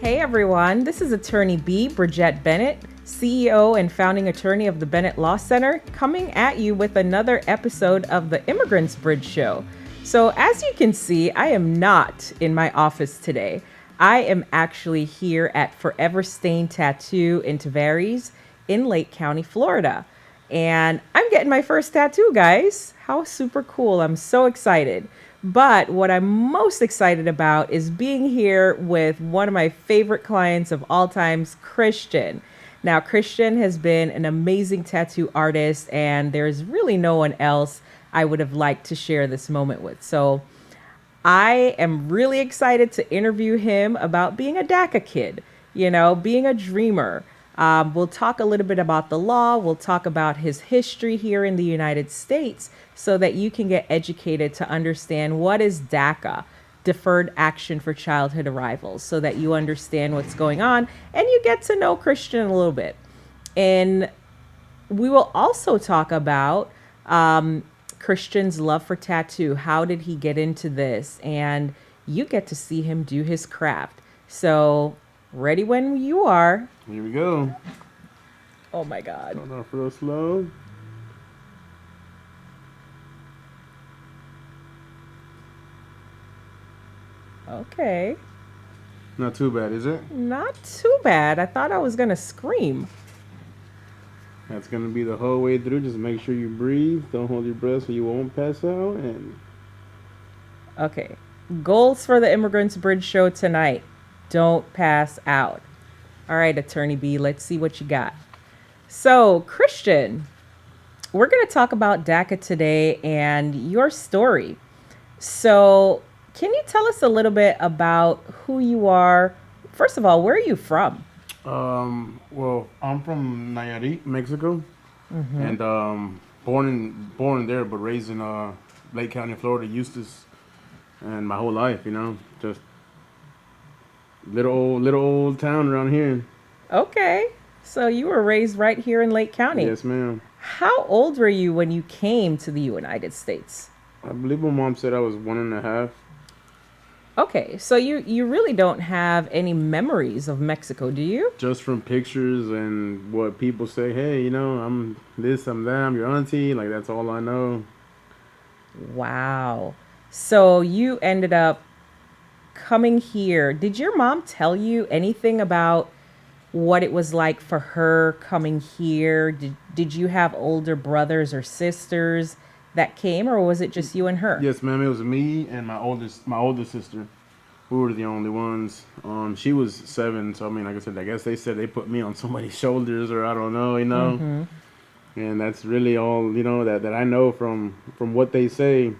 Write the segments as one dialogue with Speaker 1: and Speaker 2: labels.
Speaker 1: Hey everyone, this is Attorney Bridgette Bennett, CEO and founding attorney of the Bennett Law Center, coming at you with another episode of the Immigrants Bridge Show. So, as you can see, I am not in my office today. I am actually here at Forever Stain Tattoo in Tavares in Lake County, Florida. And I'm getting my first tattoo, guys. How super cool. I'm so excited. But what I'm most excited about is being here with one of my favorite clients of all times, Cristian. Now, Cristian has been an amazing tattoo artist, and there's really no one else I would have liked to share this moment with. So I am really excited to interview him about being a DACA kid, being a dreamer. We'll talk a little bit about the law. We'll talk about his history here in the United States so that you can get educated to understand what is DACA, Deferred Action for Childhood Arrivals, so that you understand what's going on and you get to know Cristian a little bit. And we will also talk about Cristian's love for tattoo. How did he get into this? And you get to see him do his craft. So ready when you are.
Speaker 2: Here we go.
Speaker 1: Oh my God.
Speaker 2: Starting off real slow.
Speaker 1: Okay.
Speaker 2: Not too bad, is it?
Speaker 1: Not too bad. I thought I was going to scream.
Speaker 2: That's going to be the whole way through. Just make sure you breathe. Don't hold your breath so you won't pass out. And
Speaker 1: Okay. Goals for the Immigrants Bridge Show tonight. Don't pass out. All right, Attorney B, let's see what you got. So, Cristian, we're going to talk about DACA today and your story. So, can you tell us a little bit about who you are? First of all, where are you from?
Speaker 2: well, I'm from Nayarit, Mexico, and born there, but raised in Lake County, Florida, Eustis, and my whole life, just little old town around here.
Speaker 1: Okay. So, you were raised right here in Lake County.
Speaker 2: Yes, ma'am.
Speaker 1: How old were you when you came to the United States?
Speaker 2: I believe my mom said I was 1.5.
Speaker 1: Okay, so you really don't have any memories of Mexico, do you?
Speaker 2: Just from pictures and what people say. Hey, I'm this, I'm that, I'm your auntie. Like, that's all I know.
Speaker 1: Wow. So you ended up coming here. Did your mom tell you anything about what it was like for her coming here? Did you have older brothers or sisters that came, or was it just you and her?
Speaker 2: Yes, ma'am. It was me and my older sister. We were the only ones. She was 7, so like I said, I guess they said they put me on somebody's shoulders, or I don't know, And that's really all, that I know from what they say.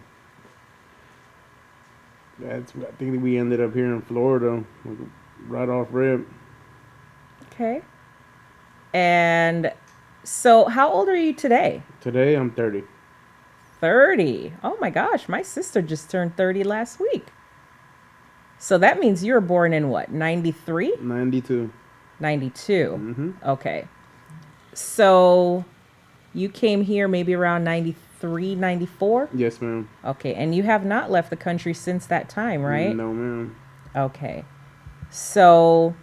Speaker 2: I think we ended up here in Florida, right off rip.
Speaker 1: Okay. And so how old are you today?
Speaker 2: Today I'm 30.
Speaker 1: 30. Oh my gosh, my sister just turned 30 last week. So that means you were born in what, 93?
Speaker 2: 92.
Speaker 1: 92. Okay. So you came here maybe around 93, 94?
Speaker 2: Yes, ma'am.
Speaker 1: Okay, and you have not left the country since that time, right?
Speaker 2: No, ma'am.
Speaker 1: Okay. So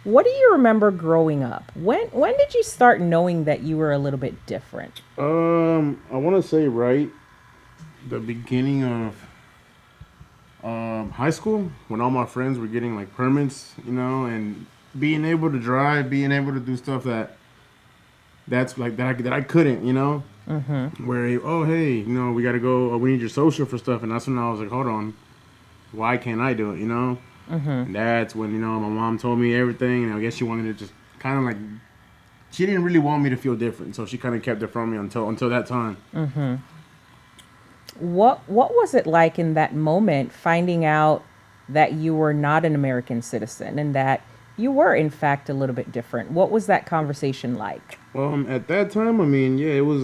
Speaker 1: what do you remember growing up? When did you start knowing that you were a little bit different?
Speaker 2: I want to say right the beginning of high school, when all my friends were getting like permits, and being able to drive, being able to do stuff that's like that I couldn't, where oh hey, we gotta go, we need your social for stuff, and that's when I was like, hold on, why can't I do it, And that's when my mom told me everything, and I guess she wanted to just kind of like, she didn't really want me to feel different, so she kind of kept it from me until that time.
Speaker 1: What was it like in that moment, finding out that you were not an American citizen and that you were in fact a little bit different? What was that conversation like?
Speaker 2: At that time, it was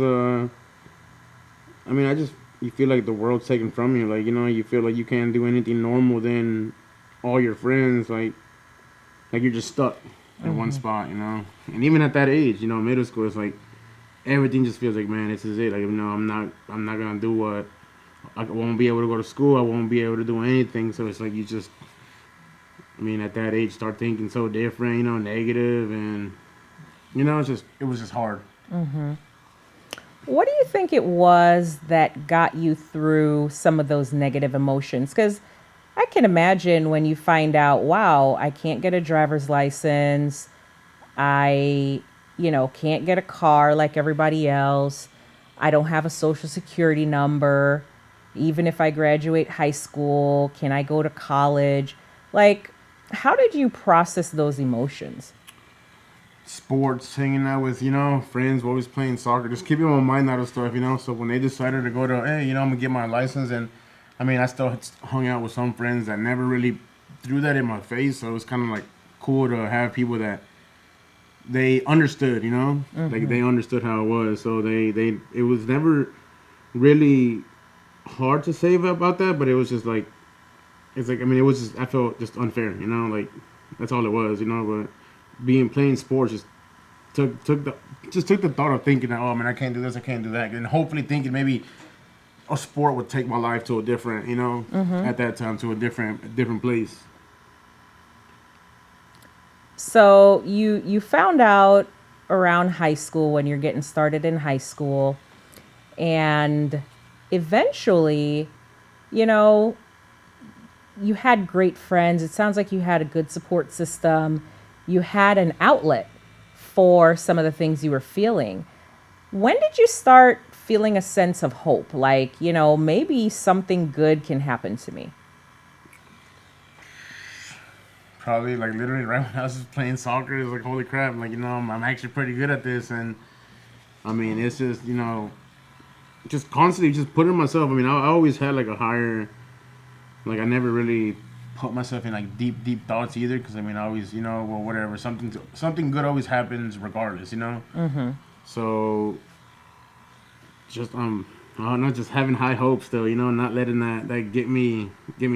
Speaker 2: you feel like the world's taken from you, like you feel like you can't do anything normal. Then all your friends, like you're just stuck in one spot, and even at that age, middle school, it's like everything just feels like, man, this is it. Like, I'm not gonna do what I won't be able to go to school. I won't be able to do anything. So it's like you just I mean, at that age, start thinking so different, you know, negative, and it was just hard.
Speaker 1: What do you think it was that got you through some of those negative emotions? Because I can imagine when you find out, wow, I can't get a driver's license. I, can't get a car like everybody else. I don't have a social security number. Even if I graduate high school, can I go to college? Like, how did you process those emotions?
Speaker 2: Sports, hanging out with, friends, always playing soccer, just keeping my mind out of stuff, So when they decided to go to, hey, I'm gonna get my license, and I mean, I still hung out with some friends that never really threw that in my face, so it was kind of like cool to have people that they understood, like they understood how it was. So it was never really hard to say about that, but it was just like, it's like, I mean, it was just, I felt just unfair, like that's all it was, but playing sports just took the thought of thinking that, oh man, I can't do this, I can't do that, and hopefully thinking maybe a sport would take my life to a different, at that time, to a different place.
Speaker 1: So you found out around high school when you're getting started in high school, and eventually, you know, you had great friends. It sounds like you had a good support system. You had an outlet for some of the things you were feeling. When did you start feeling a sense of hope? Like, maybe something good can happen to me.
Speaker 2: Probably like literally right when I was just playing soccer, it was like, holy crap, like, I'm actually pretty good at this. And I mean, it's just, just constantly just putting myself, I mean, I always had like a higher, like I never really put myself in like deep thoughts either, because I mean, I always, well, whatever, something good always happens regardless, So just not just having high hopes though, not letting that get me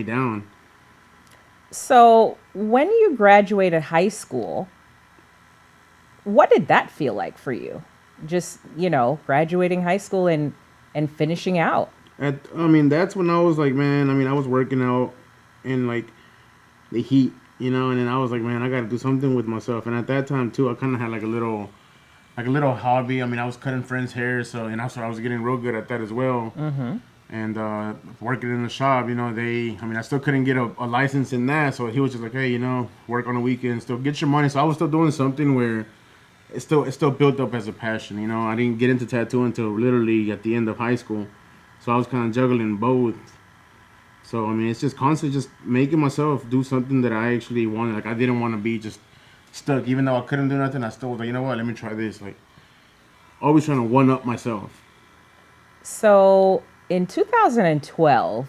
Speaker 2: down.
Speaker 1: So when you graduated high school, what did that feel like for you? Just, graduating high school and finishing out.
Speaker 2: I mean, that's when I was like, man, I mean, I was working out in like the heat, and then I was like, man, I got to do something with myself. And at that time too, I kind of had like a little hobby. I mean, I was cutting friends' hair, and also I was getting real good at that as well. And working in the shop, I still couldn't get a license in that, so he was just like, hey, work on the weekend, still get your money. So I was still doing something where it still built up as a passion. I didn't get into tattoo until literally at the end of high school, so I was kind of juggling both. So I mean, it's just constantly just making myself do something that I actually wanted. Like I didn't want to be just stuck, even though I couldn't do nothing. I still was like, you know what? Let me try this. Like always trying to one up myself.
Speaker 1: So in 2012,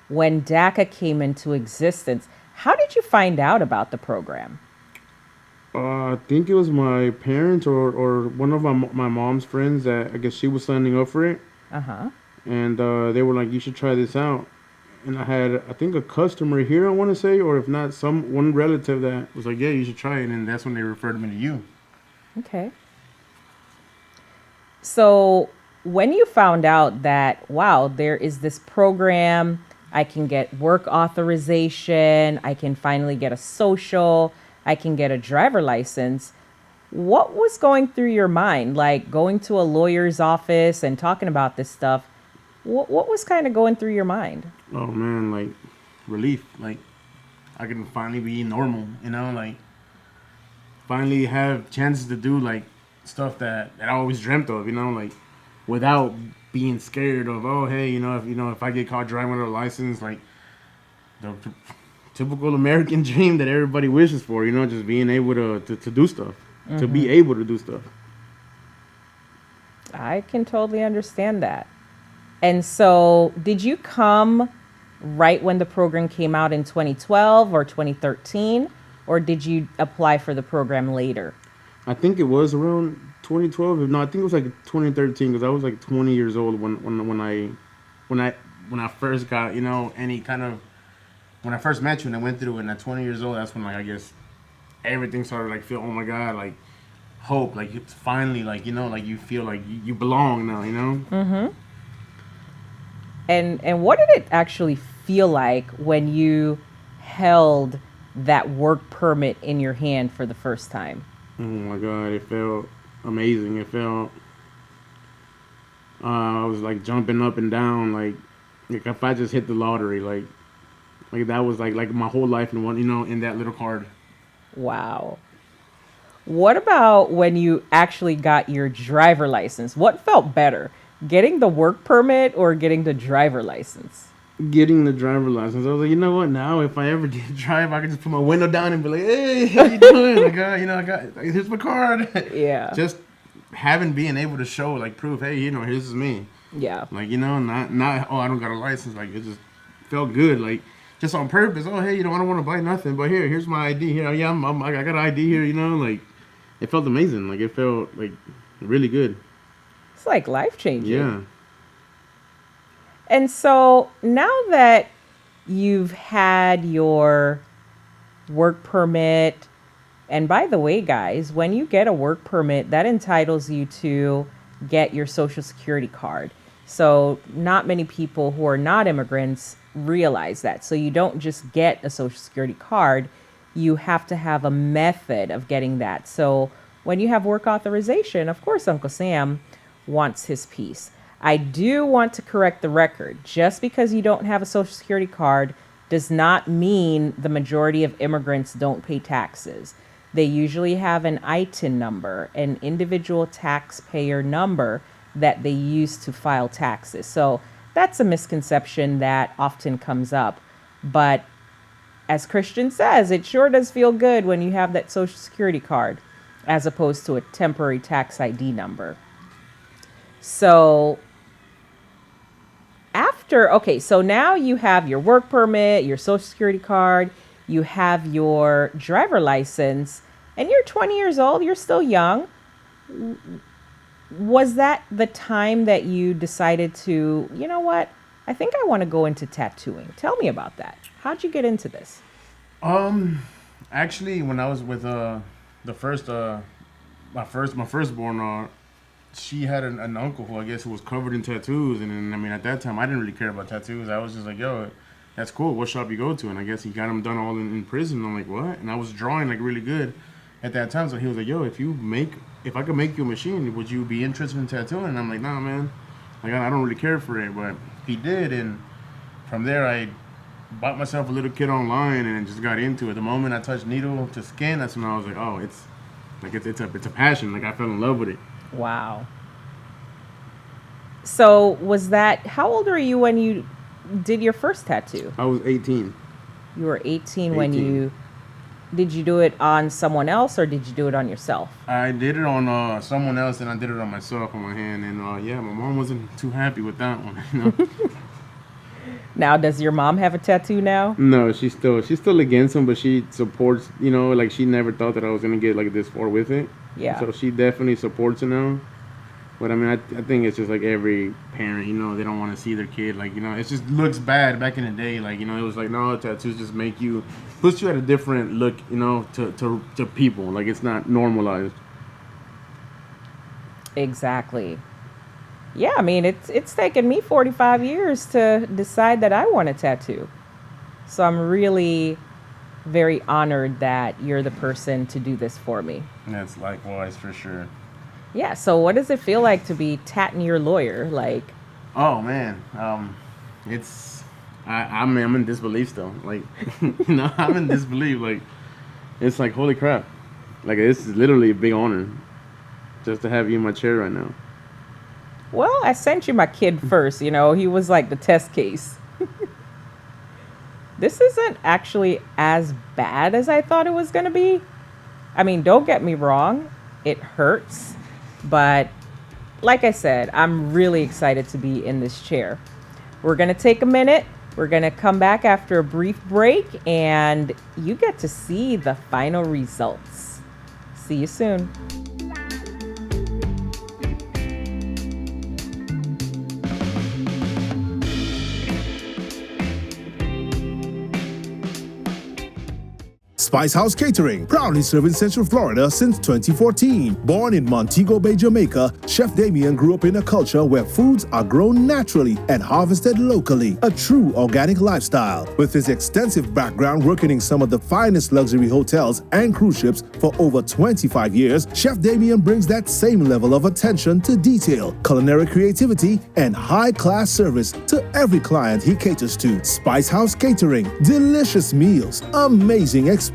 Speaker 1: when DACA came into existence, how did you find out about the program?
Speaker 2: I think it was my parents or one of my mom's friends that I guess she was signing up for it. And they were like, you should try this out. And I had, I think, a customer here, I want to say, or if not, one relative that was like, yeah, you should try it. And that's when they referred me to you.
Speaker 1: Okay. So when you found out that, wow, there is this program, I can get work authorization, I can finally get a social, I can get a driver license, what was going through your mind? Like going to a lawyer's office and talking about this stuff, what was kind of going through your mind?
Speaker 2: Oh, man, like relief. Like I can finally be normal, like finally have chances to do like stuff that I always dreamt of, like without being scared of, oh, hey, if I get caught driving without a license, like the typical American dream that everybody wishes for, just being able to do stuff, to be able to do stuff.
Speaker 1: I can totally understand that. And so did you come right when the program came out in 2012 or 2013, or did you apply for the program later?
Speaker 2: I think it was around 2012. No, I think it was like 2013 because I was like 20 years old when I first got, any kind of, when I first met you and I went through it, and at 20 years old, that's when like I guess everything started like feel, oh my God, like hope, like it's finally like, like you feel like you belong now,
Speaker 1: And what did it actually feel like when you held that work permit in your hand for the first time?
Speaker 2: Oh my God, it felt amazing. It felt, I was like jumping up and down, like if I just hit the lottery, like that was like my whole life in one, in that little card.
Speaker 1: Wow. What about when you actually got your driver license? What felt better, getting the work permit or getting the driver license?
Speaker 2: Getting the driver license, I was like, you know what? Now, if I ever did drive, I could just put my window down and be like, "Hey, how you doing? I got here's my card."
Speaker 1: Yeah.
Speaker 2: Just being able to show like proof, hey, here's me.
Speaker 1: Yeah.
Speaker 2: Like, not oh, I don't got a license. Like, it just felt good. Like, just on purpose. Oh, hey, I don't want to buy nothing, but here's my ID. Here, yeah, I got an ID here. Like, it felt amazing. Like, it felt like really good.
Speaker 1: It's like life changing.
Speaker 2: Yeah.
Speaker 1: And so now that you've had your work permit, and by the way, guys, when you get a work permit, that entitles you to get your Social Security card. So not many people who are not immigrants realize that. So you don't just get a Social Security card, you have to have a method of getting that. So when you have work authorization, of course, Uncle Sam wants his piece. I do want to correct the record. Just because you don't have a Social Security card does not mean the majority of immigrants don't pay taxes. They usually have an ITIN number, an individual taxpayer number that they use to file taxes. So that's a misconception that often comes up. But as Cristian says, it sure does feel good when you have that Social Security card as opposed to a temporary tax ID number. So so now you have your work permit, your Social Security card, you have your driver license, and you're 20 years old, you're still young. Was that the time that you decided to, you know what, I think I want to go into tattooing? Tell me about that. How'd you get into this?
Speaker 2: Actually, when I was with my firstborn, she had an uncle who I guess was covered in tattoos, and then, I mean, at that time I didn't really care about tattoos. I was just like, yo, that's cool. What shop you go to? And I guess he got them done all in prison. I'm like, what? And I was drawing like really good at that time, so he was like, yo, if I could make you a machine, would you be interested in tattooing? And I'm like, nah, man, like I don't really care for it. But he did, and from there I bought myself a little kit online and just got into it. The moment I touched needle to skin, that's when I was like, oh, it's a passion. Like, I fell in love with it.
Speaker 1: Wow. So how old were you when you did your first tattoo?
Speaker 2: I was 18.
Speaker 1: You were 18 when did you do it on someone else or did you do it on yourself?
Speaker 2: I did it on someone else, and I did it on myself on my hand. And yeah, my mom wasn't too happy with that one.
Speaker 1: Now, does your mom have a tattoo now?
Speaker 2: No, she's still against them, but she supports, like she never thought that I was going to get like this far with it.
Speaker 1: Yeah.
Speaker 2: So she definitely supports it now. But I mean, I think it's just like every parent, they don't want to see their kid. Like, it just looks bad back in the day. Like, it was like, no, tattoos just puts you at a different look, to people. Like, it's not normalized.
Speaker 1: Exactly. Yeah, I mean, it's taken me 45 years to decide that I want a tattoo. So I'm really very honored that you're the person to do this for me.
Speaker 2: That's likewise, for sure.
Speaker 1: Yeah, so what does it feel like to be tatting your lawyer? Like,
Speaker 2: oh man, I'm in disbelief still. Like, I'm in disbelief. Like, it's like, holy crap. Like, this is literally a big honor just to have you in my chair right now.
Speaker 1: Well, I sent you my kid first, he was like the test case. This isn't actually as bad as I thought it was going to be. I mean, don't get me wrong, it hurts. But like I said, I'm really excited to be in this chair. We're going to take a minute. We're going to come back after a brief break, and you get to see the final results. See you soon.
Speaker 3: Spice House Catering, proudly serving Central Florida since 2014. Born in Montego Bay, Jamaica, Chef Damien grew up in a culture where foods are grown naturally and harvested locally, a true organic lifestyle. With his extensive background working in some of the finest luxury hotels and cruise ships for over 25 years, Chef Damien brings that same level of attention to detail, culinary creativity, and high-class service to every client he caters to. Spice House Catering, delicious meals, amazing experiences.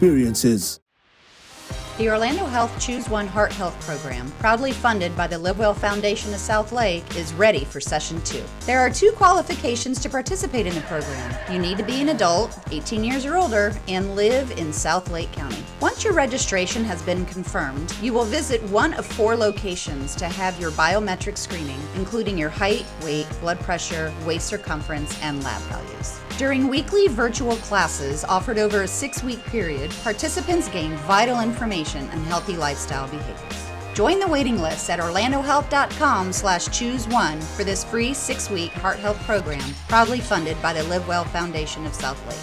Speaker 4: The Orlando Health Choose One Heart Health program, proudly funded by the LiveWell Foundation of South Lake, is ready for Session 2. There are 2 qualifications to participate in the program. You need to be an adult, 18 years or older, and live in South Lake County. Once your registration has been confirmed, you will visit one of 4 locations to have your biometric screening, including your height, weight, blood pressure, waist circumference, and lab values. During weekly virtual classes offered over a 6-week period, participants gain vital information and healthy lifestyle behaviors. Join the waiting list at orlandohealth.com/choose1 for this free 6-week heart health program, proudly funded by the LiveWell Foundation of South Lake.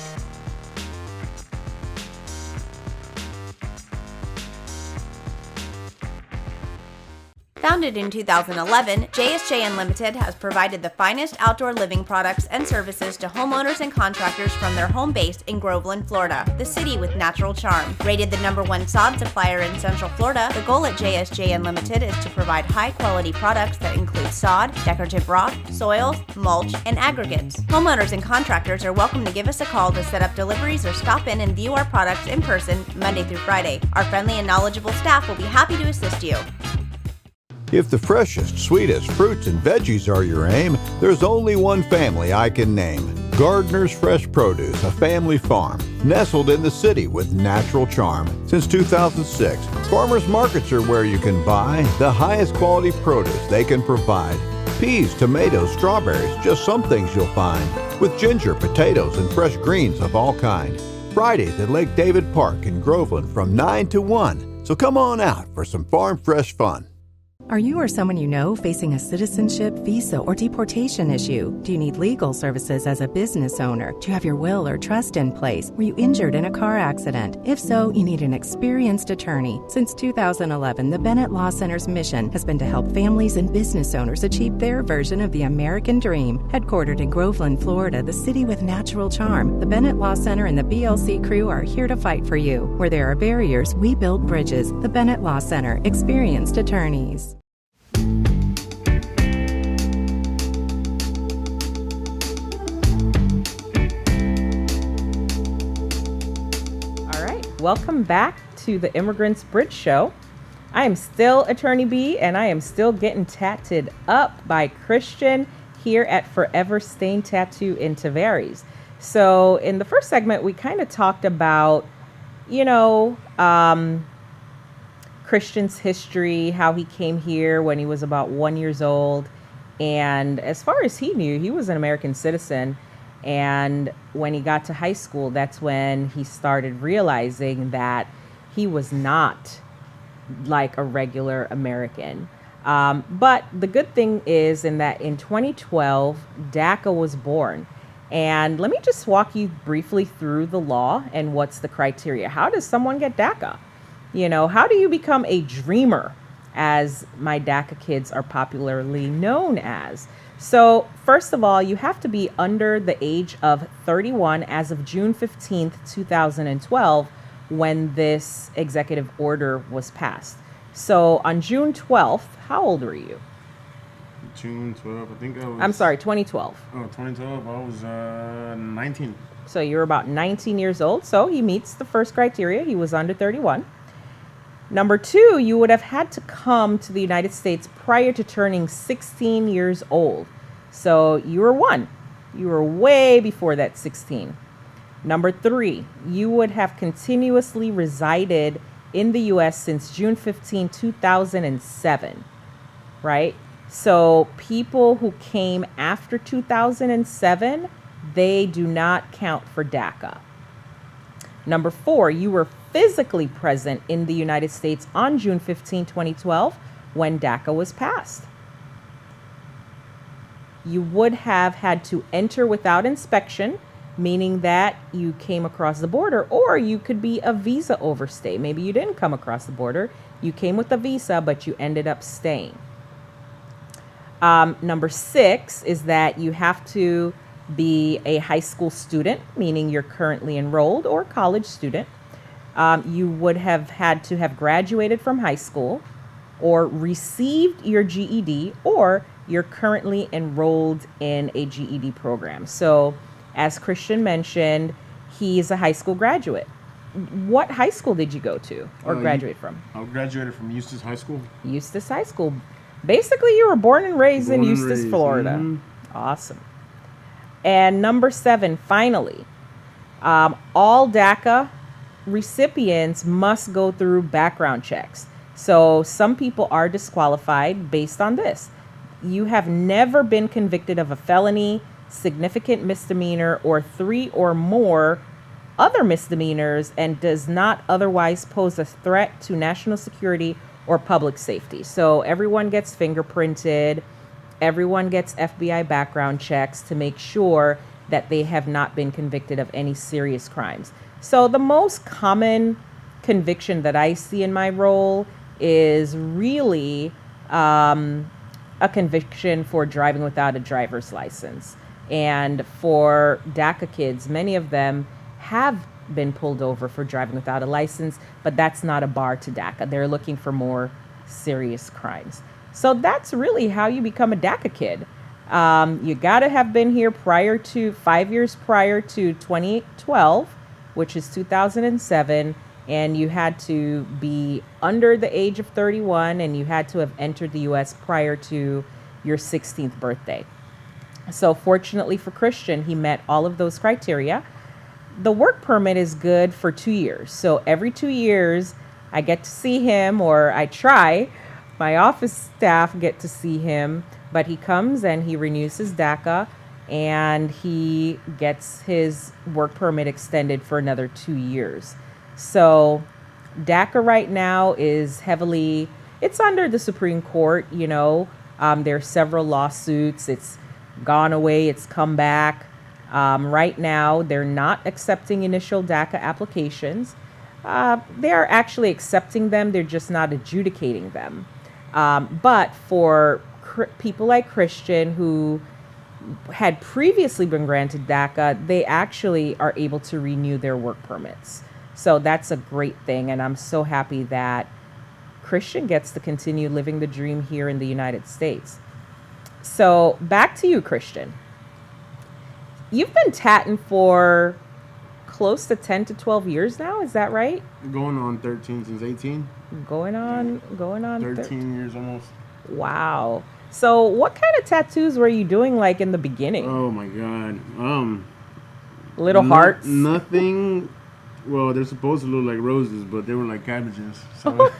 Speaker 5: Founded in 2011, JSJ Unlimited has provided the finest outdoor living products and services to homeowners and contractors from their home base in Groveland, Florida, the city with natural charm. Rated the #1 sod supplier in Central Florida, the goal at JSJ Unlimited is to provide high-quality products that include sod, decorative rock, soils, mulch, and aggregates. Homeowners and contractors are welcome to give us a call to set up deliveries or stop in and view our products in person Monday through Friday. Our friendly and knowledgeable staff will be happy to assist you.
Speaker 6: If the freshest, sweetest fruits and veggies are your aim, there's only one family I can name. Gardener's Fresh Produce, a family farm, nestled in the city with natural charm. Since 2006, farmers markets are where you can buy the highest quality produce they can provide. Peas, tomatoes, strawberries, just some things you'll find. With ginger, potatoes, and fresh greens of all kind. Fridays at Lake David Park in Groveland from 9 to 1. So come on out for some farm fresh fun.
Speaker 7: Are you or someone you know facing a citizenship, visa, or deportation issue? Do you need legal services as a business owner? Do you have your will or trust in place? Were you injured in a car accident? If so, you need an experienced attorney. Since 2011, the Bennett Law Center's mission has been to help families and business owners achieve their version of the American dream. Headquartered in Groveland, Florida, the city with natural charm, the Bennett Law Center and the BLC crew are here to fight for you. Where there are barriers, we build bridges. The Bennett Law Center, experienced attorneys.
Speaker 1: Welcome back to the Immigrants Bridge Show. I am still Attorney B, and I am still getting tatted up by Cristian here at Forever Stain Tattoo in Tavares. So in the first segment, we kind of talked about, Cristian's history, how he came here when he was about 1 year old. And as far as he knew, he was an American citizen. And when he got to high school, that's when he started realizing that he was not like a regular American. But the good thing is in 2012, DACA was born. And let me just walk you briefly through the law and what's the criteria. How does someone get DACA? How do you become a dreamer, as my DACA kids are popularly known as? So first of all, you have to be under the age of 31 as of June 15th, 2012, when this executive order was passed. So on June 12th, how old were you?
Speaker 2: June 12th, I think I was...
Speaker 1: I'm sorry, 2012.
Speaker 2: Oh, 2012, I was 19.
Speaker 1: So you're about 19 years old. So he meets the first criteria. He was under 31. Number 2, you would have had to come to the United States prior to turning 16 years old. So you were 1. You were way before that 16. Number 3, you would have continuously resided in the U.S. since June 15, 2007, right? So people who came after 2007, they do not count for DACA. Number 4, you were physically present in the United States on June 15, 2012, when DACA was passed. You would have had to enter without inspection meaning that you came across the border, or you could be a visa overstay. Maybe you didn't come across the border, you came with a visa, but you ended up staying. Number 6 is that you have to be a high school student, meaning you're currently enrolled, or college student. You would have had to have graduated from high school or received your GED, or you're currently enrolled in a GED program. So as Cristian mentioned, he's a high school graduate. What high school did you go to or graduate from?
Speaker 2: I graduated from Eustis High School.
Speaker 1: Eustis High School. Basically, you were born and raised in Eustis, Florida.
Speaker 2: Mm-hmm.
Speaker 1: Awesome. And number 7, finally, all DACA recipients must go through background checks. So some people are disqualified based on this. You have never been convicted of a felony, significant misdemeanor, or 3 or more other misdemeanors, and does not otherwise pose a threat to national security or public safety. So everyone gets fingerprinted, everyone gets FBI background checks to make sure that they have not been convicted of any serious crimes. So the most common conviction that I see in my role is really a conviction for driving without a driver's license. And for DACA kids, many of them have been pulled over for driving without a license, but that's not a bar to DACA. They're looking for more serious crimes. So that's really how you become a DACA kid. You got to have been here 5 years prior to 2012, which is 2007, and you had to be under the age of 31, and you had to have entered the U.S. prior to your 16th birthday. So fortunately for Cristian, he met all of those criteria. The work permit is good for 2 years. So every 2 years, I get to see him, or I try. My office staff get to see him, but he comes and he renews his DACA, and he gets his work permit extended for another 2 years. So DACA right now is it's under the Supreme Court, there are several lawsuits. It's gone away, it's come back. Right now, they're not accepting initial DACA applications. They are actually accepting them, they're just not adjudicating them. But for people like Cristian who had previously been granted DACA, they actually are able to renew their work permits. So that's a great thing, and I'm so happy that Cristian gets to continue living the dream here in the United States. So back to you, Cristian. You've been tatting for close to 10 to 12 years now, is that right?
Speaker 2: Going on 13 since 18.
Speaker 1: Going on
Speaker 2: 13 years almost.
Speaker 1: Wow. So what kind of tattoos were you doing like in the beginning?
Speaker 2: Oh my God.
Speaker 1: Little hearts?
Speaker 2: Nothing. Well, they're supposed to look like roses, but they were like cabbages. So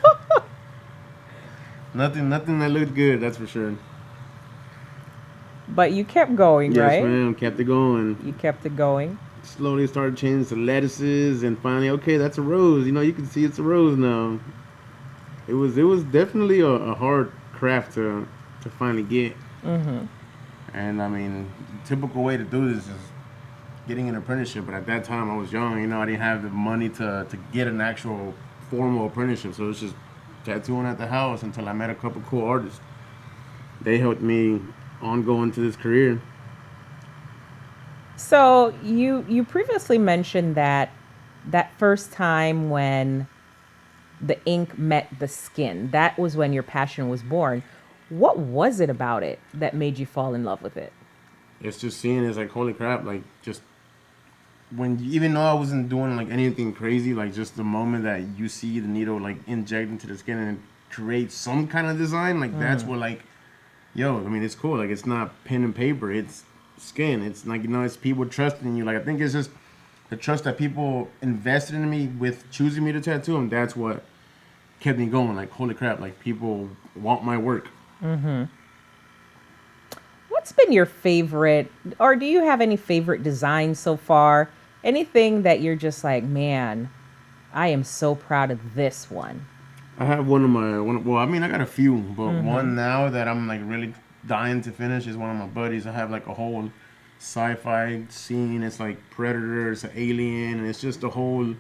Speaker 2: nothing that looked good, that's for sure.
Speaker 1: But you kept going,
Speaker 2: yes,
Speaker 1: right?
Speaker 2: Yes, ma'am. Kept it going.
Speaker 1: You kept it going.
Speaker 2: Slowly started changing to lettuces, and finally, okay, that's a rose. You can see it's a rose now. It was definitely a hard craft to finally get.
Speaker 1: Mm-hmm.
Speaker 2: And I mean, the typical way to do this is getting an apprenticeship. But at that time, I was young. I didn't have the money to get an actual formal apprenticeship. So it was just tattooing at the house until I met a couple cool artists. They helped me on going to this career.
Speaker 1: So you previously mentioned that first time when the ink met the skin, that was when your passion was born. What was it about it that made you fall in love with it?
Speaker 2: It's just seeing it, it's like, holy crap, like just even though I wasn't doing like anything crazy, like just the moment that you see the needle like inject into the skin and create some kind of design, like that's what like, it's cool. Like it's not pen and paper, it's skin. It's like, it's people trusting you. Like I think it's just the trust that people invested in me with choosing me to tattoo, and that's what kept me going. Like, holy crap, like people want my work.
Speaker 1: Mm-hmm. What's been your favorite, or do you have any favorite designs so far? Anything that you're just like, man, I am so proud of this one?
Speaker 2: I have I got a few, but one now that I'm like really dying to finish is one of my buddies. I have like a whole sci-fi scene. It's like Predator, it's an alien, and it's just a whole.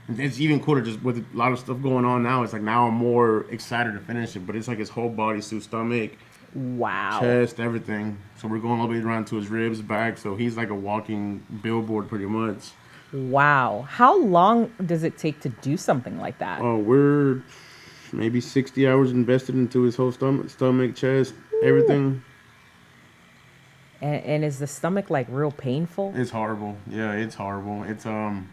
Speaker 2: It's even cooler just with a lot of stuff going on now. It's like now I'm more excited to finish it, but it's like his whole body suit, stomach,
Speaker 1: Wow.
Speaker 2: chest, everything. So we're going all the way around to his ribs, back. So he's like a walking billboard pretty much.
Speaker 1: Wow. How long does it take to do something like that?
Speaker 2: Oh, we're maybe 60 hours invested into his whole stomach, chest, everything.
Speaker 1: And is the stomach like real painful?
Speaker 2: It's horrible. Yeah, it's horrible. It's on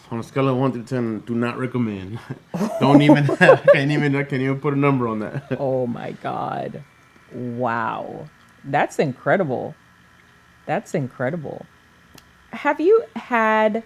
Speaker 2: a scale of 1 to 10, do not recommend. Don't even. I can't even put a number on that.
Speaker 1: Oh my God. Wow. That's incredible. That's incredible. Have you had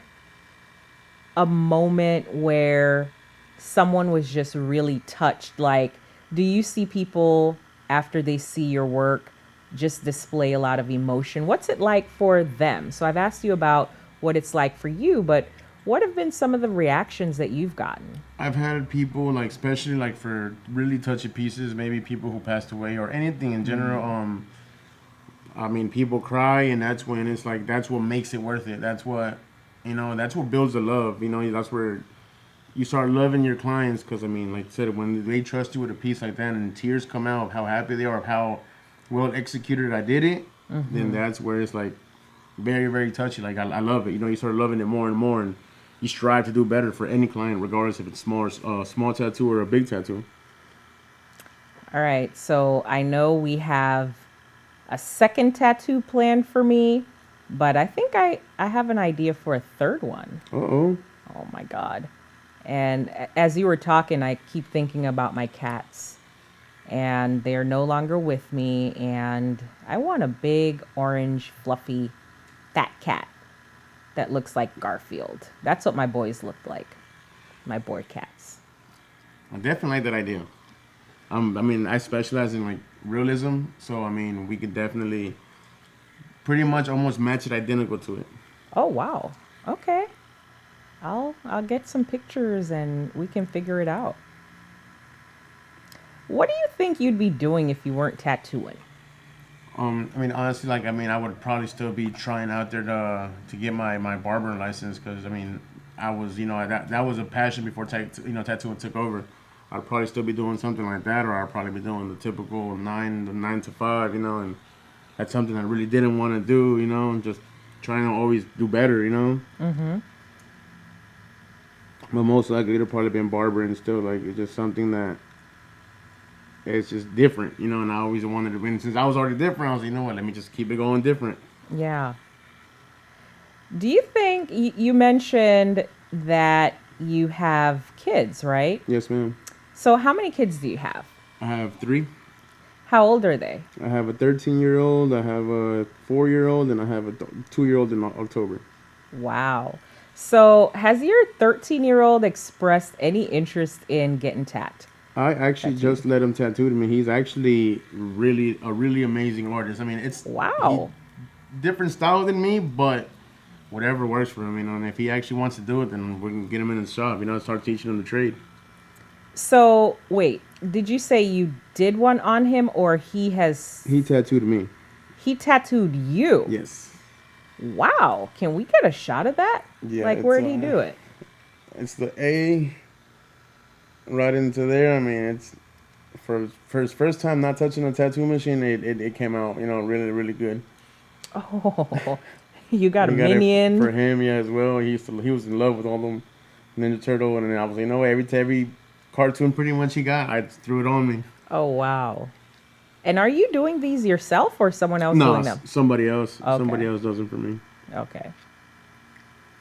Speaker 1: a moment where someone was just really touched? Like, do you see people after they see your work just display a lot of emotion? What's it like for them? So I've asked you about what it's like for you, but what have been some of the reactions that you've gotten?
Speaker 2: I've had people, like, especially like for really touchy pieces, maybe people who passed away or anything in general. I mean, people cry, and that's when it's like, that's what makes it worth it. That's what, that's what builds the love. That's where you start loving your clients, because, I mean, like I said, when they trust you with a piece like that and tears come out of how happy they are, of how well executed I did it, then that's where it's like very, very touchy. Like, I love it. You start loving it more and more, and you strive to do better for any client, regardless if it's small tattoo or a big tattoo.
Speaker 1: All right, so I know we have a second tattoo planned for me, but I think I have an idea for a third one.
Speaker 2: Uh-oh.
Speaker 1: Oh my God. And as you were talking, I keep thinking about my cats, and they're no longer with me, and I want a big, orange, fluffy, fat cat that looks like Garfield. That's what my boys look like, my boy cats.
Speaker 2: I definitely like that idea. I mean, I specialize in like realism, so I mean, we could definitely pretty much almost match it identical to it.
Speaker 1: Oh wow. Okay. I'll get some pictures and we can figure it out. What do you think you'd be doing if you weren't tattooing?
Speaker 2: I mean, honestly, I would probably still be trying out there to get my barber license, because I mean, I was, that was a passion before tattooing took over. I'd probably still be doing something like that, or I'd probably be doing the typical 9 to 5, and that's something I really didn't want to do, just trying to always do better,
Speaker 1: Mm-hmm.
Speaker 2: But most likely it'll probably been barbering still, like, it's just something that it's just different, and I always wanted to win. Since I was already different, I was like, what, let me just keep it going different.
Speaker 1: Yeah. Do you think, you mentioned that you have kids, right?
Speaker 2: Yes, ma'am.
Speaker 1: So how many kids do you have?
Speaker 2: I have 3.
Speaker 1: How old are they?
Speaker 2: I have a 13-year-old, I have a 4-year-old, and I have a 2-year-old in October.
Speaker 1: Wow. So has your 13-year-old expressed any interest in getting tattooed?
Speaker 2: I actually just let him tattoo me. He's actually a really amazing artist. I mean, it's different style than me, but whatever works for him, and if he actually wants to do it, then we can get him in his shop, start teaching him the trade.
Speaker 1: So, wait, did you say you did one on him, or he
Speaker 2: tattooed me.
Speaker 1: He tattooed you?
Speaker 2: Yes.
Speaker 1: Wow. Can we get a shot of that?
Speaker 2: Yeah.
Speaker 1: Like, where did he do it?
Speaker 2: It's the A right into there. I mean, it's for his first time not touching a tattoo machine, it came out, really, really good.
Speaker 1: Oh, you got a minion?
Speaker 2: For him, yeah, as well. He was in love with all them Ninja Turtle, and I was like, every cartoon pretty much he got, I threw it on me.
Speaker 1: Oh, wow. And are you doing these yourself or someone else doing them?
Speaker 2: No, somebody else.
Speaker 1: Okay.
Speaker 2: Somebody else does them for me.
Speaker 1: Okay.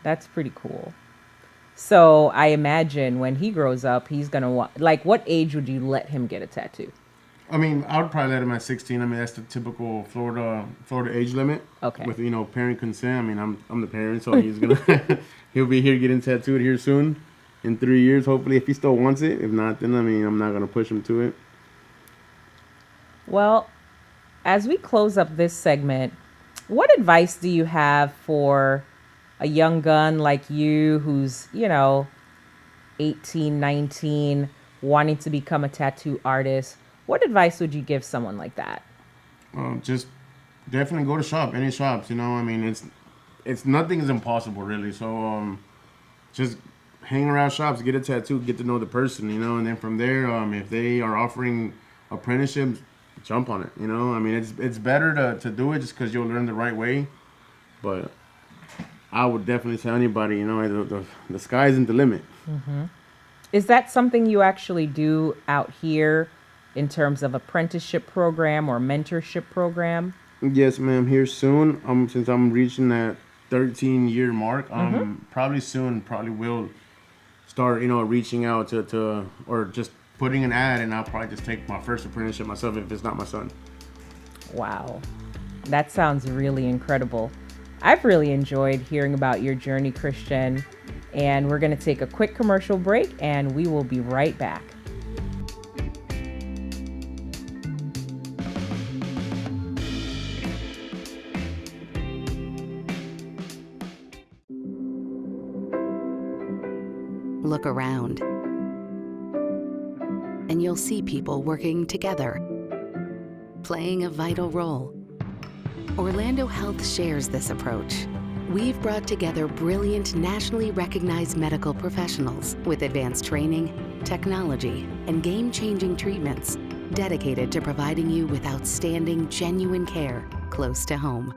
Speaker 1: That's pretty cool. So I imagine when he grows up, he's going to want, like, what age would you let him get a tattoo?
Speaker 2: I mean, I would probably let him at 16. I mean, that's the typical Florida age limit.
Speaker 1: Okay.
Speaker 2: With, parent consent. I mean, I'm the parent, so he's going to, he'll be here getting tattooed here soon. In 3 years, hopefully, if he still wants it. If not, then, I mean, I'm not going to push him to it.
Speaker 1: Well, as we close up this segment, what advice do you have for a young gun like you who's, 18, 19, wanting to become a tattoo artist? What advice would you give someone like that?
Speaker 2: Just definitely go to any shops. You know, I mean, it's nothing is impossible really. So just hang around shops, get a tattoo, get to know the person. You know, and then from there, if they are offering apprenticeships, jump on it. You know, I mean, it's better to do it just because you'll learn the right way. But I would definitely tell anybody, you know, the sky isn't the limit.
Speaker 1: Mm-hmm. Is that something you actually do out here in terms of apprenticeship program or mentorship program?
Speaker 2: Yes, ma'am. Here soon. Since I'm reaching that 13-year mark, probably will start, you know, reaching out to or just putting an ad, and I'll probably just take my first apprenticeship myself if it's not my son.
Speaker 1: Wow, that sounds really incredible. I've really enjoyed hearing about your journey, Cristian, and we're going to take a quick commercial break, and we will be right back.
Speaker 8: Look around, and you'll see people working together, playing a vital role. Orlando Health shares this approach. We've brought together brilliant, nationally recognized medical professionals with advanced training, technology, and game-changing treatments dedicated to providing you with outstanding, genuine care close to home.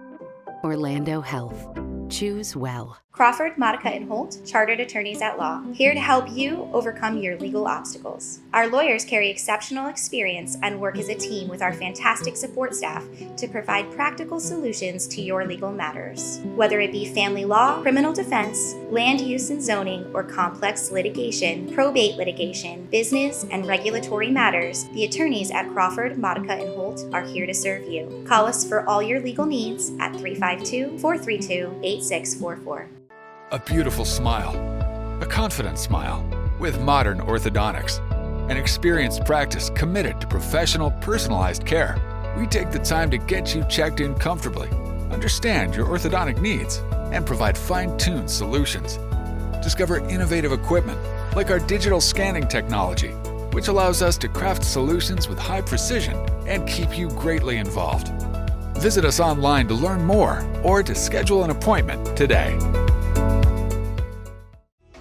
Speaker 8: Orlando Health. Choose well.
Speaker 9: Crawford, Modica, and Holt, Chartered Attorneys at Law, here to help you overcome your legal obstacles. Our lawyers carry exceptional experience and work as a team with our fantastic support staff to provide practical solutions to your legal matters. Whether it be family law, criminal defense, land use and zoning, or complex litigation, probate litigation, business, and regulatory matters, the attorneys at Crawford, Modica, and Holt are here to serve you. Call us for all your legal needs at 352-432-8644.
Speaker 10: A beautiful smile, a confident smile, with modern orthodontics. An experienced practice committed to professional, personalized care. We take the time to get you checked in comfortably, understand your orthodontic needs, and provide fine-tuned solutions. Discover innovative equipment like our digital scanning technology, which allows us to craft solutions with high precision and keep you greatly involved. Visit us online to learn more or to schedule an appointment today.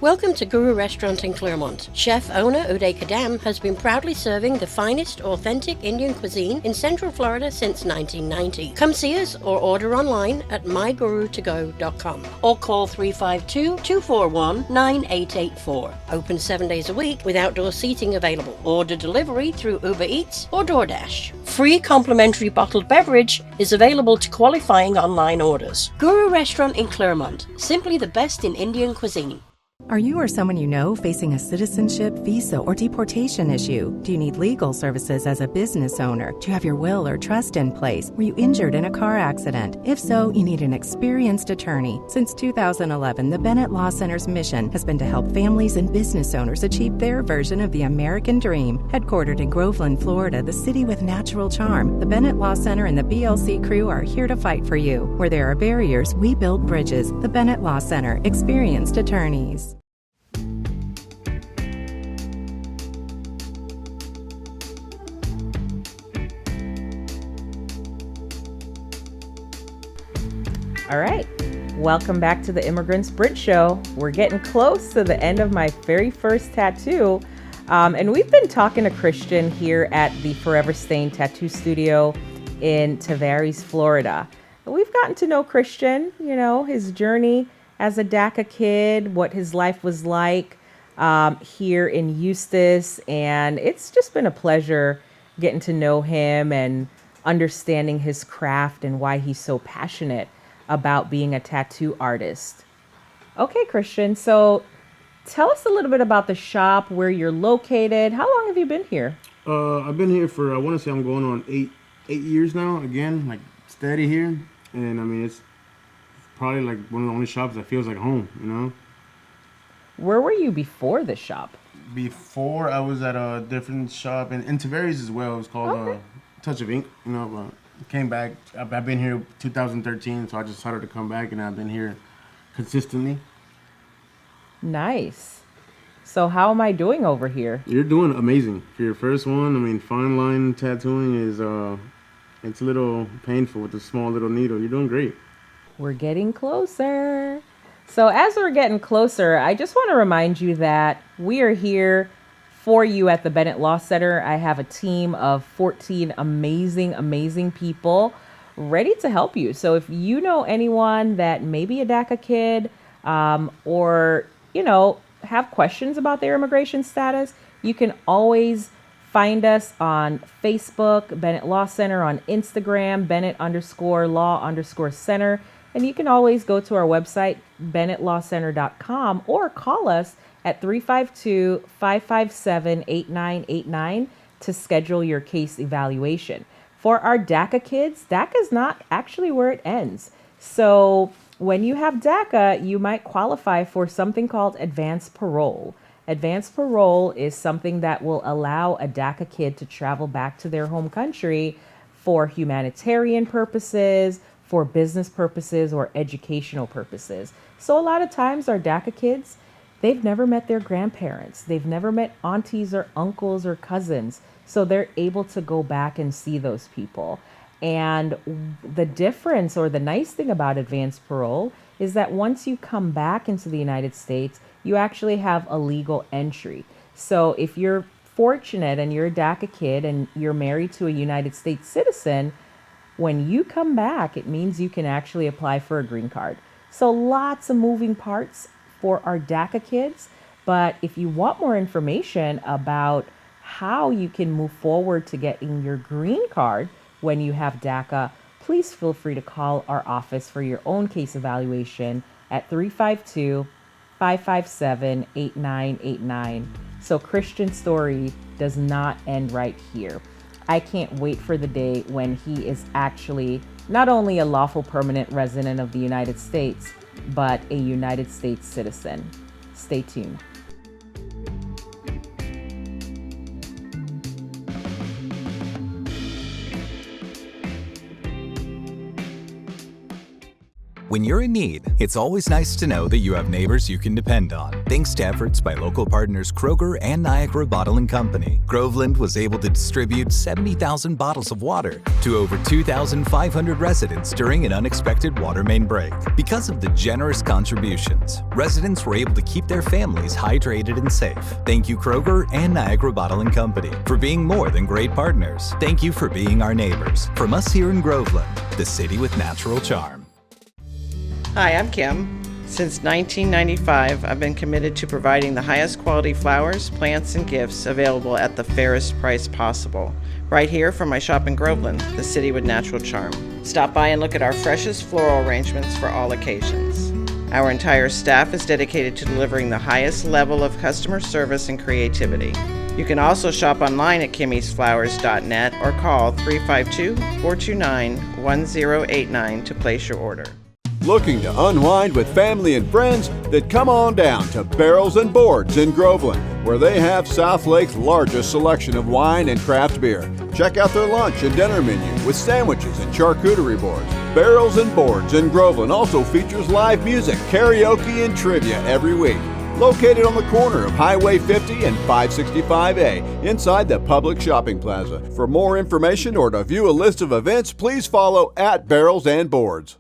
Speaker 11: Welcome to Guru Restaurant in Claremont. Chef-owner Uday Kadam has been proudly serving the finest authentic Indian cuisine in Central Florida since 1990. Come see us or order online at mygurutogo.com or call 352-241-9884. Open 7 days a week with outdoor seating available. Order delivery through Uber Eats or DoorDash. Free complimentary bottled beverage is available to qualifying online orders. Guru Restaurant in Claremont, simply the best in Indian cuisine.
Speaker 7: Are you or someone you know facing a citizenship, visa, or deportation issue? Do you need legal services as a business owner? Do you have your will or trust in place? Were you injured in a car accident? If so, you need an experienced attorney. Since 2011, the Bennett Law Center's mission has been to help families and business owners achieve their version of the American dream. Headquartered in Groveland, Florida, the city with natural charm, the Bennett Law Center and the BLC crew are here to fight for you. Where there are barriers, we build bridges. The Bennett Law Center, experienced attorneys.
Speaker 1: All right, welcome back to the Immigrants Bridge Show. We're getting close to the end of my very first tattoo. And we've been talking to Cristian here at the Forever Stain Tattoo Studio in Tavares, Florida. We've gotten to know Cristian, you know, his journey as a DACA kid, what his life was like here in Eustis. And it's just been a pleasure getting to know him and understanding his craft and why he's so passionate about being a tattoo artist. Okay, Cristian, so tell us a little bit about the shop, where you're located. How long have you been here?
Speaker 2: I've been here for, I want to say I'm going on eight years now, again, like steady here. And I mean, it's probably like one of the only shops that feels like home, you know?
Speaker 1: Where were you before the shop?
Speaker 2: Before, I was at a different shop in Tavares as well. It was called Touch of Ink, you know, came back. I've been here 2013, so I just decided to come back, and I've been here consistently.
Speaker 1: Nice. So how am I doing over here?
Speaker 2: You're doing amazing for your first one. I mean, fine line tattooing is it's a little painful with the small little needle. You're doing great.
Speaker 1: We're getting closer. So as we're getting closer, I just want to remind you that we are here for you at the Bennett Law Center. I have a team of 14 amazing people ready to help you. So if you know anyone that may be a DACA kid, or, have questions about their immigration status, you can always find us on Facebook, Bennett Law Center, on Instagram, Bennett_law_center. And you can always go to our website, BennettLawCenter.com, or call us at 352-557-8989 to schedule your case evaluation. For our DACA kids, DACA is not actually where it ends. So when you have DACA, you might qualify for something called advanced parole. Advanced parole is something that will allow a DACA kid to travel back to their home country for humanitarian purposes, for business purposes, or educational purposes. So a lot of times our DACA kids, they've never met their grandparents. They've never met aunties or uncles or cousins. So they're able to go back and see those people. And the difference, or the nice thing about advanced parole, is that once you come back into the United States, you actually have a legal entry. So if you're fortunate and you're a DACA kid and you're married to a United States citizen, when you come back, it means you can actually apply for a green card. So lots of moving parts for our DACA kids. But if you want more information about how you can move forward to getting your green card when you have DACA, please feel free to call our office for your own case evaluation at 352-557-8989. So Cristian's story does not end right here. I can't wait for the day when he is actually not only a lawful permanent resident of the United States, but a United States citizen. Stay tuned.
Speaker 12: When you're in need, it's always nice to know that you have neighbors you can depend on. Thanks to efforts by local partners Kroger and Niagara Bottling Company, Groveland was able to distribute 70,000 bottles of water to over 2,500 residents during an unexpected water main break. Because of the generous contributions, residents were able to keep their families hydrated and safe. Thank you, Kroger and Niagara Bottling Company, for being more than great partners. Thank you for being our neighbors. From us here in Groveland, the city with natural charm.
Speaker 13: Hi, I'm Kim. Since 1995, I've been committed to providing the highest quality flowers, plants, and gifts available at the fairest price possible. Right here from my shop in Groveland, the city with natural charm. Stop by and look at our freshest floral arrangements for all occasions. Our entire staff is dedicated to delivering the highest level of customer service and creativity. You can also shop online at kimmysflowers.net or call 352-429-1089 to place your order.
Speaker 6: Looking to unwind with family and friends? Then come on down to Barrels and Boards in Groveland, where they have South Lake's largest selection of wine and craft beer. Check out their lunch and dinner menu with sandwiches and charcuterie boards. Barrels and Boards in Groveland also features live music, karaoke, and trivia every week. Located on the corner of Highway 50 and 565A, inside the public shopping plaza. For more information or to view a list of events, please follow at Barrels and Boards.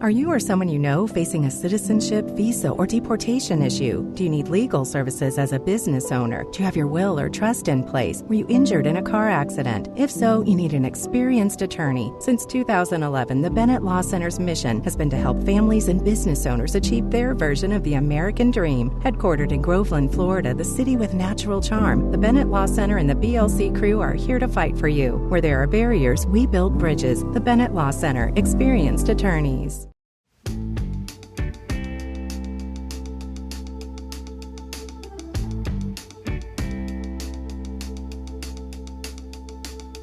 Speaker 7: Are you or someone you know facing a citizenship, visa, or deportation issue? Do you need legal services as a business owner? Do you have your will or trust in place? Were you injured in a car accident? If so, you need an experienced attorney. Since 2011, the Bennett Law Center's mission has been to help families and business owners achieve their version of the American dream. Headquartered in Groveland, Florida, the city with natural charm, the Bennett Law Center and the BLC crew are here to fight for you. Where there are barriers, we build bridges. The Bennett Law Center, experienced attorneys.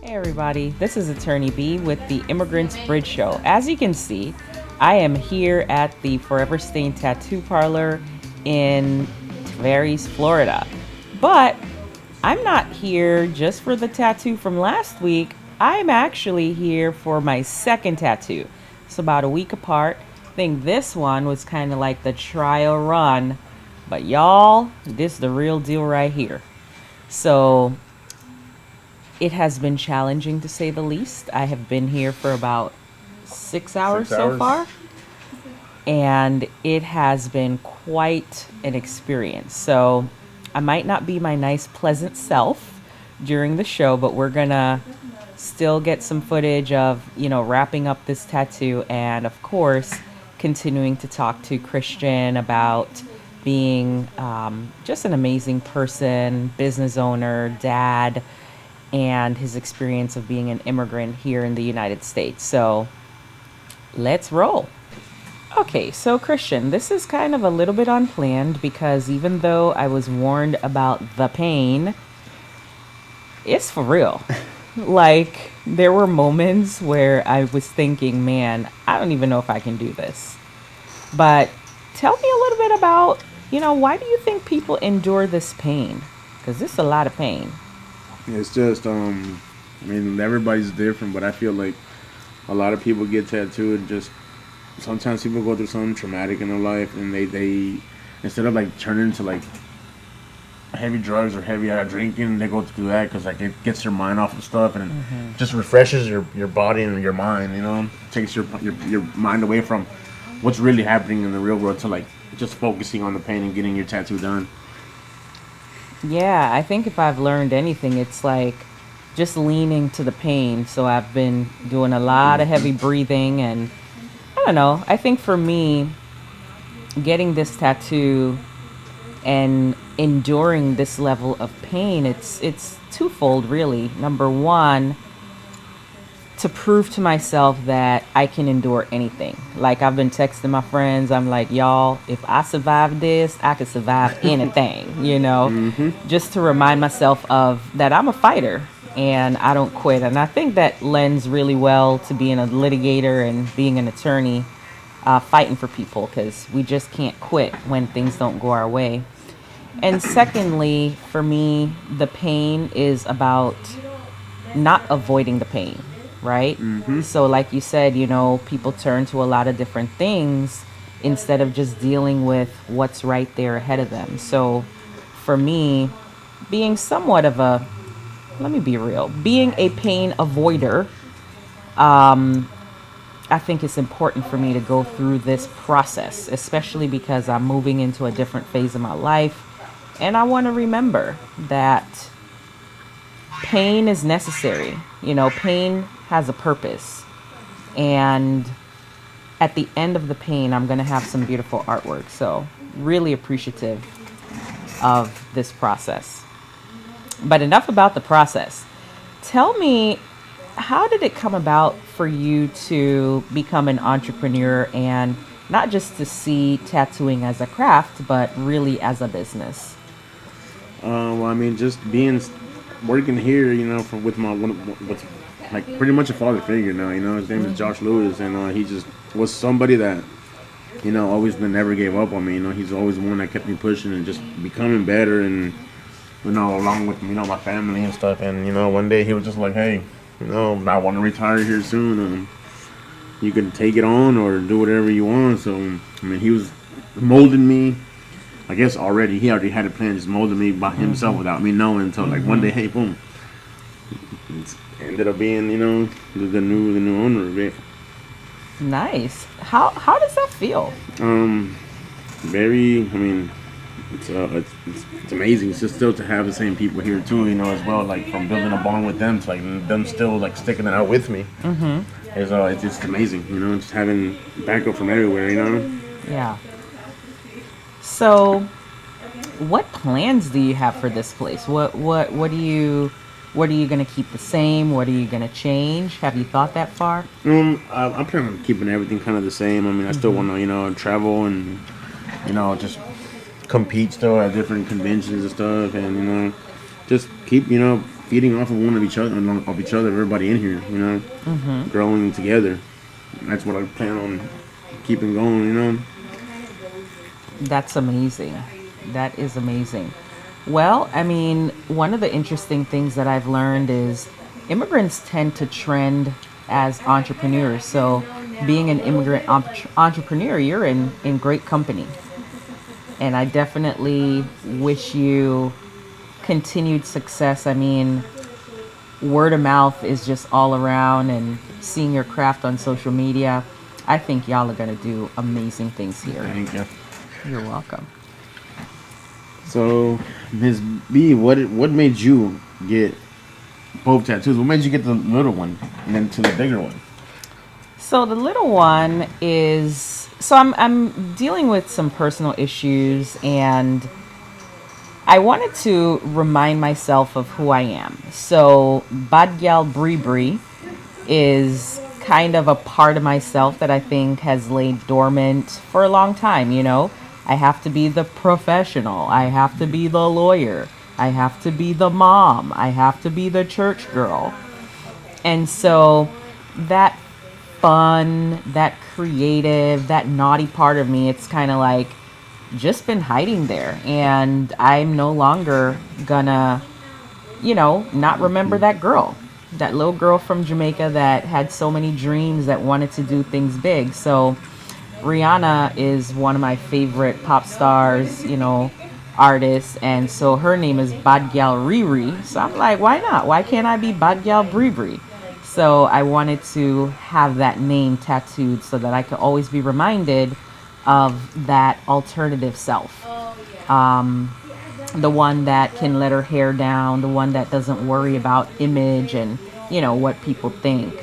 Speaker 1: Hey everybody, this is Attorney B with the Immigrants Bridge Show. As you can see, I am here at the Forever Stain Tattoo Parlor in Tavares, Florida. But I'm not here just for the tattoo from last week. I'm actually here for my second tattoo. It's about a week apart. I think this one was kind of like the trial run. But y'all, this is the real deal right here. So it has been challenging to say the least. I have been here for about 6 hours so far, and it has been quite an experience. So I might not be my nice, pleasant self during the show, but we're gonna still get some footage of, wrapping up this tattoo, and of course, continuing to talk to Cristian about being just an amazing person, business owner, dad, and his experience of being an immigrant here in the United States. So let's roll. Okay, so Cristian, this is kind of a little bit unplanned because even though I was warned about the pain, it's for real. Like, there were moments where I was thinking, man, I don't even know if I can do this. But tell me a little bit about, why do you think people endure this pain? Because this is a lot of pain.
Speaker 2: It's just, everybody's different, but I feel like a lot of people get tattooed. Just sometimes people go through something traumatic in their life, and they instead of like turning into like heavy drugs or heavy drinking, they go through that because like it gets your mind off of stuff and it just refreshes your body and your mind. Takes your mind away from what's really happening in the real world to like just focusing on the pain and getting your tattoo done.
Speaker 1: Yeah, I think if I've learned anything, it's like just leaning to the pain. So I've been doing a lot of heavy breathing, and I don't know. I think for me, getting this tattoo and enduring this level of pain, it's twofold, really. Number one, to prove to myself that I can endure anything. Like, I've been texting my friends, I'm like, y'all, if I survive this, I can survive anything, just to remind myself of that I'm a fighter and I don't quit. And I think that lends really well to being a litigator and being an attorney, fighting for people, because we just can't quit when things don't go our way. And secondly, for me, the pain is about not avoiding the pain, right? So like you said, people turn to a lot of different things instead of just dealing with what's right there ahead of them. So for me, being somewhat of a, let me be real, being a pain avoider, I think it's important for me to go through this process, especially because I'm moving into a different phase of my life. And I want to remember that pain is necessary. Pain has a purpose. And at the end of the pain, I'm going to have some beautiful artwork. So really appreciative of this process. But enough about the process. Tell me, how did it come about for you to become an entrepreneur and not just to see tattooing as a craft, but really as a business?
Speaker 2: Just working here, with like pretty much a father figure now. His name is Josh Lewis, and he just was somebody that, always never gave up on me. He's always the one that kept me pushing and just becoming better, and along with my family and stuff. And one day he was just like, hey, I want to retire here soon. You can take it on or do whatever you want. So he was molding me. I guess he already had a plan, just molding me by himself without me knowing. Until like one day, hey, boom, it ended up being the new owner of it.
Speaker 1: Nice. How does that feel?
Speaker 2: Very. It's amazing. It's just still to have the same people here too, as well. Like from building a bond with them to like them still like sticking it out with me. It's just amazing. Just having backup from everywhere.
Speaker 1: Yeah. So, what plans do you have for this place? What are you gonna keep the same? What are you gonna change? Have you thought that far?
Speaker 2: I plan on keeping everything kind of the same. I still want to travel and just compete still at different conventions and stuff, and just keep feeding off of each other, everybody in here, growing together. That's what I plan on keeping going.
Speaker 1: That's amazing. That is amazing. Well, one of the interesting things that I've learned is immigrants tend to trend as entrepreneurs. So being an immigrant entrepreneur, you're in great company. And I definitely wish you continued success. word of mouth is just all around, and seeing your craft on social media, I think y'all are going to do amazing things here.
Speaker 2: Thank you.
Speaker 1: You're welcome.
Speaker 2: So, Ms. B, what made you get both tattoos? What made you get the little one and then to the bigger one?
Speaker 1: So the little one is, so I'm dealing with some personal issues, and I wanted to remind myself of who I am. So Bad Gal Bri is kind of a part of myself that I think has laid dormant for a long time, you know. I have to be the professional. I have to be the lawyer. I have to be the mom. I have to be the church girl. And so that fun, that creative, that naughty part of me, it's kind of like just been hiding there. And I'm no longer gonna, you know, not remember that girl, that little girl from Jamaica that had so many dreams, that wanted to do things big. So Rihanna is one of my favorite pop stars, you know, artists, and so her name is Bad Gal Riri. So I'm like, why not? Why can't I be Bad Gal Bri? So I wanted to have that name tattooed so that I could always be reminded of that alternative self. The one that can let her hair down, the one that doesn't worry about image and, you know, what people think.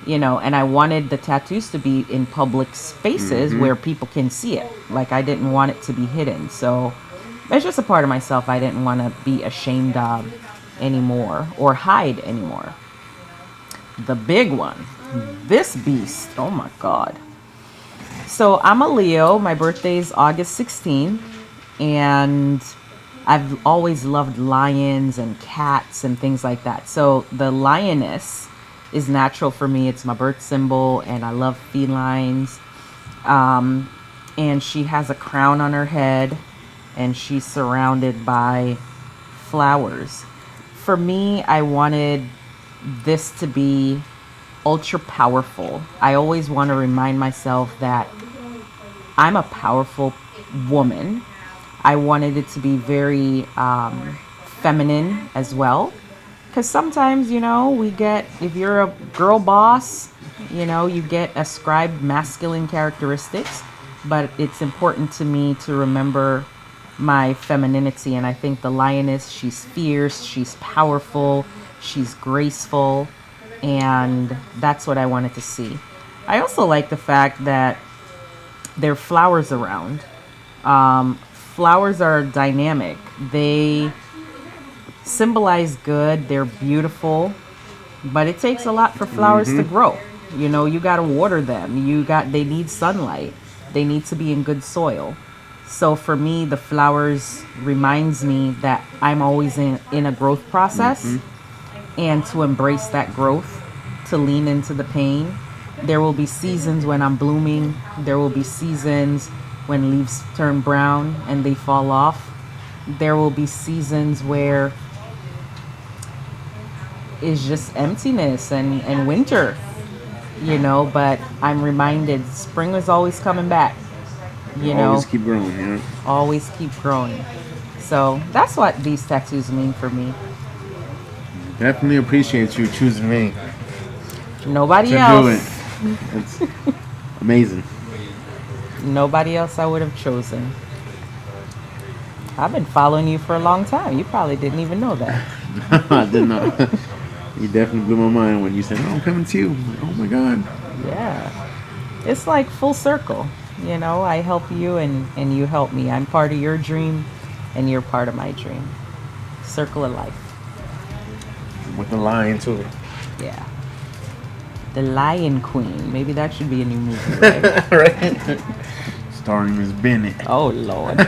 Speaker 1: You know, and I wanted the tattoos to be in public spaces where people can see it. Like, I didn't want it to be hidden. So it's just a part of myself I didn't want to be ashamed of anymore or hide anymore. The big one, this beast, oh my God. So I'm a Leo. My birthday is August 16th, and I've always loved lions and cats and things like that. So the lioness is natural for me. It's my birth symbol, and I love felines. And she has a crown on her head, and she's surrounded by flowers. For me, I wanted this to be ultra powerful. I always want to remind myself that I'm a powerful woman. I wanted it to be very feminine as well. Because sometimes, you know, we get, if you're a girl boss, you know, you get ascribed masculine characteristics. But it's important to me to remember my femininity. And I think the lioness, she's fierce, she's powerful, she's graceful. And that's what I wanted to see. I also like the fact that there are flowers around. Flowers are dynamic. They symbolize good, they're beautiful, but it takes a lot for flowers to grow. You know, you got to water them. They need sunlight. They need to be in good soil. So for me, the flowers reminds me that I'm always in a growth process, and to embrace that growth, to lean into the pain. There will be seasons when I'm blooming. There will be seasons when leaves turn brown and they fall off. There will be seasons where it's just emptiness and winter, you know, but I'm reminded spring is always coming back, you know.
Speaker 2: Always keep growing, yeah.
Speaker 1: Always keep growing. So that's what these tattoos mean for me.
Speaker 2: Definitely appreciate you choosing me.
Speaker 1: Nobody
Speaker 2: to
Speaker 1: else.
Speaker 2: do it. It's amazing.
Speaker 1: Nobody else I would have chosen. I've been following you for a long time. You probably didn't even know that.
Speaker 2: I did not. You definitely blew my mind when you said, "Oh, I'm coming to you." I'm like, oh my God.
Speaker 1: Yeah. It's like full circle. You know, I help you and you help me. I'm part of your dream and you're part of my dream. Circle of life.
Speaker 2: With the lion too.
Speaker 1: Yeah. The Lion Queen. Maybe that should be a new movie, right?
Speaker 2: Right. Starring Ms. Bennett.
Speaker 1: Oh, Lord.